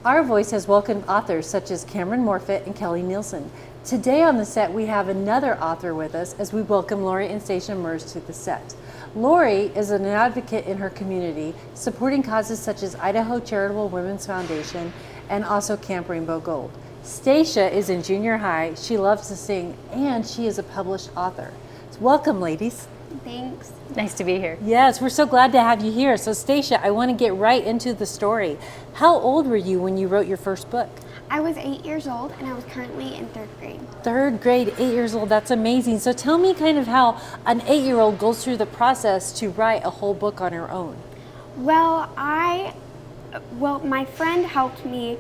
Our Voice has welcomed authors such as Cameron Morfitt and Kelly Nielsen. Today on the set, we have another author with us as we welcome Lori and Stacia Mers to the set. Lori is an advocate in her community, supporting causes such as Idaho Charitable Women's Foundation and also Camp Rainbow Gold. Stacia is in junior high, she loves to sing, and she is a published author. So welcome, ladies. Thanks. Nice to be here. Yes, we're so glad to have you here. So Stacia, I want to get right into the story. How old were you when you wrote your first book? I was 8 years old and I was currently in 3rd grade. 3rd grade, 8 years old, that's amazing. So tell me kind of how an 8-year-old goes through the process to write a whole book on her own. Well, my friend helped me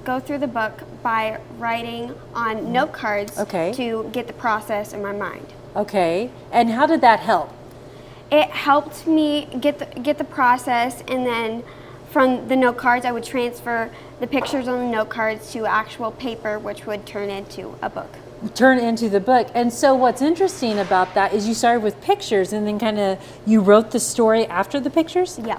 go through the book by writing on note cards to get the process in my mind. Okay, and how did that help? It helped me get the process, and then from the note cards I would transfer the pictures on the note cards to actual paper, which would turn into a book. Turn into the book. And so what's interesting about that is you started with pictures and then kind of you wrote the story after the pictures? Yeah.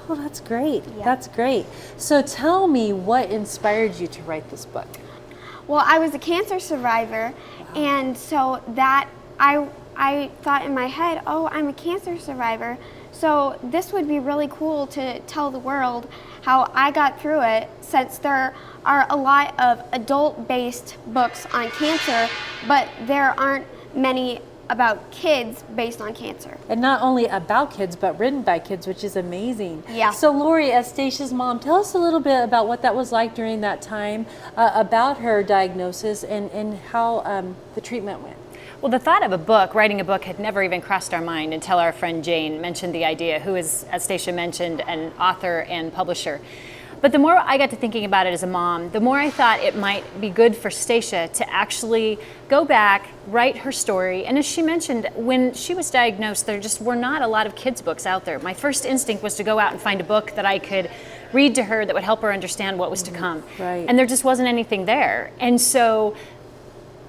Oh, that's great. Yeah. That's great. So tell me what inspired you to write this book? Well, I was a cancer survivor, and so that I thought in my head, oh, I'm a cancer survivor, so this would be really cool to tell the world how I got through it, since there are a lot of adult-based books on cancer, but there aren't many about kids based on cancer. And not only about kids, but written by kids, which is amazing. Yeah. So Lori, as Stacia's mom, tell us a little bit about what that was like during that time, about her diagnosis and how the treatment went. Well, the thought of writing a book, had never even crossed our mind until our friend Jane mentioned the idea, who is, as Stacia mentioned, an author and publisher. But the more I got to thinking about it as a mom, the more I thought it might be good for Stacia to actually go back, write her story. And as she mentioned, when she was diagnosed, there just were not a lot of kids' books out there. My first instinct was to go out and find a book that I could read to her that would help her understand what was to come. Right. And there just wasn't anything there. And so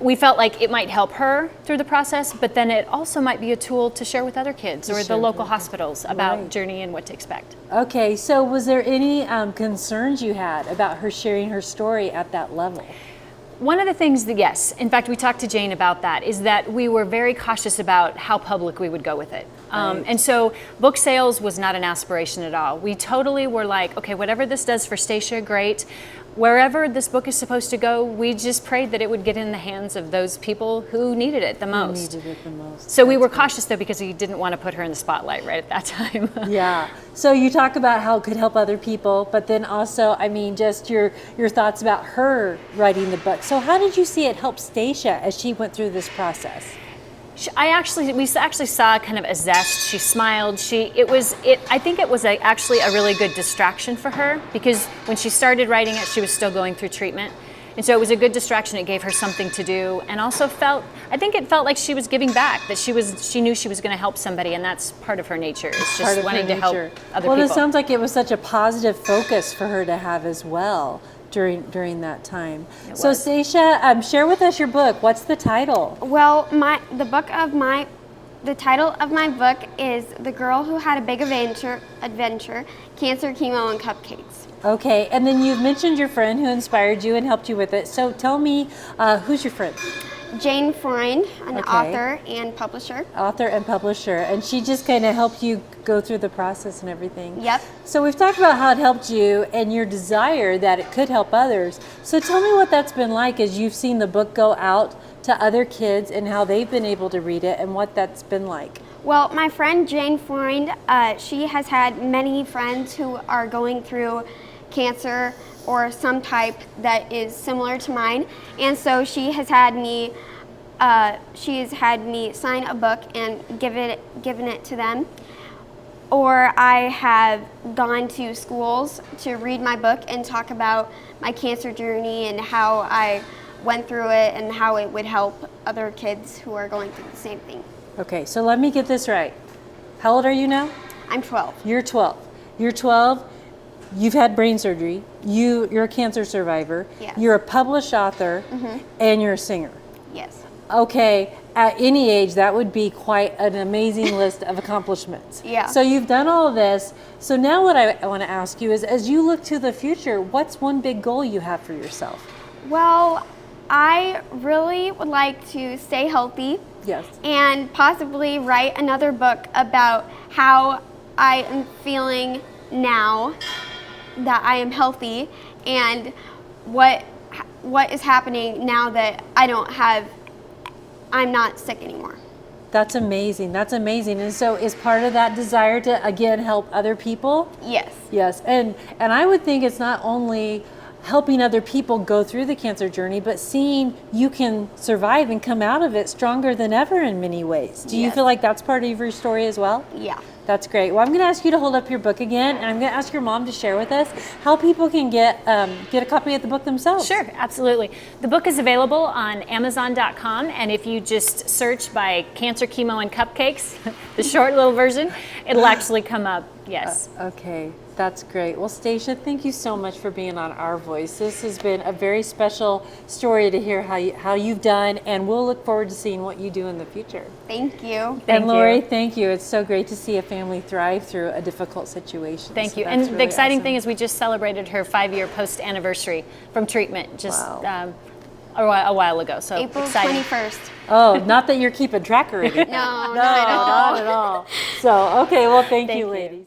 we felt like it might help her through the process, but then it also might be a tool to share with other kids or the local hospitals about Journey and what to expect. Okay, so was there any concerns you had about her sharing her story at that level? One of the things that, yes, in fact, we talked to Jane about that, is that we were very cautious about how public we would go with it. And so book sales was not an aspiration at all. We totally were like, okay, whatever this does for Stacia, great. Wherever this book is supposed to go, we just prayed that it would get in the hands of those people who needed it the most. So we were cautious, though, because we didn't want to put her in the spotlight right at that time. Yeah. So you talk about how it could help other people, but then also, I mean, just your thoughts about her writing the book. So how did you see it help Stacia as she went through this process? We actually saw kind of a zest. She smiled. I think it was actually a really good distraction for her, because when she started writing it, she was still going through treatment. And so it was a good distraction. It gave her something to do, and also I think it felt like she was giving back, that she knew she was going to help somebody, and that's part of her nature. It's just wanting to help other people. Well, it sounds like it was such a positive focus for her to have as well during that time. So Stacia, share with us your book. What's the title? Well, the title of my book is The Girl Who Had a Big Adventure, Cancer, Chemo, and Cupcakes. Okay, and then you've mentioned your friend who inspired you and helped you with it. So tell me, who's your friend? Jane Freund, an author and publisher. Author and publisher, and she just kind of helped you go through the process and everything. Yep. So we've talked about how it helped you and your desire that it could help others. So tell me what that's been like as you've seen the book go out to other kids and how they've been able to read it and what that's been like. Well, my friend Jane Freund, she has had many friends who are going through cancer or some type that is similar to mine, and so she has had me sign a book and given it to them. Or I have gone to schools to read my book and talk about my cancer journey and how I went through it and how it would help other kids who are going through the same thing. Okay, so let me get this right. How old are you now? I'm 12. You're 12. You're 12. You've had brain surgery. You're a cancer survivor. Yes. You're a published author, and you're a singer. Yes. Okay, at any age, that would be quite an amazing list of accomplishments. Yeah. So you've done all of this. So now what I want to ask you is, as you look to the future, what's one big goal you have for yourself? Well, I really would like to stay healthy. Yes. And possibly write another book about how I am feeling now that I am healthy, and what is happening now that I'm not sick anymore. That's amazing. That's amazing. And so is part of that desire to, again, help other people? Yes. Yes. And I would think it's not only helping other people go through the cancer journey, but seeing you can survive and come out of it stronger than ever in many ways. Do you Yes. feel like that's part of your story as well? Yeah. That's great. Well, I'm going to ask you to hold up your book again, and I'm going to ask your mom to share with us how people can get a copy of the book themselves. Sure, absolutely. The book is available on Amazon.com, and if you just search by Cancer, Chemo, and Cupcakes, the short little version, it'll actually come up, yes. Okay, that's great. Well, Stacia, thank you so much for being on Our Voice. This has been a very special story to hear how you've done, and we'll look forward to seeing what you do in the future. Thank you. And Lori, thank you. It's so great to see a family thrive through a difficult situation. Thank So you. that's And really the exciting awesome. thing is we just celebrated her 5-year post-anniversary from treatment just Wow. a while ago. So April exciting. 21st. Oh, not that you're keeping track or anything. No, No, not at all. not at all. So, okay, well, thank Thank you, you. ladies.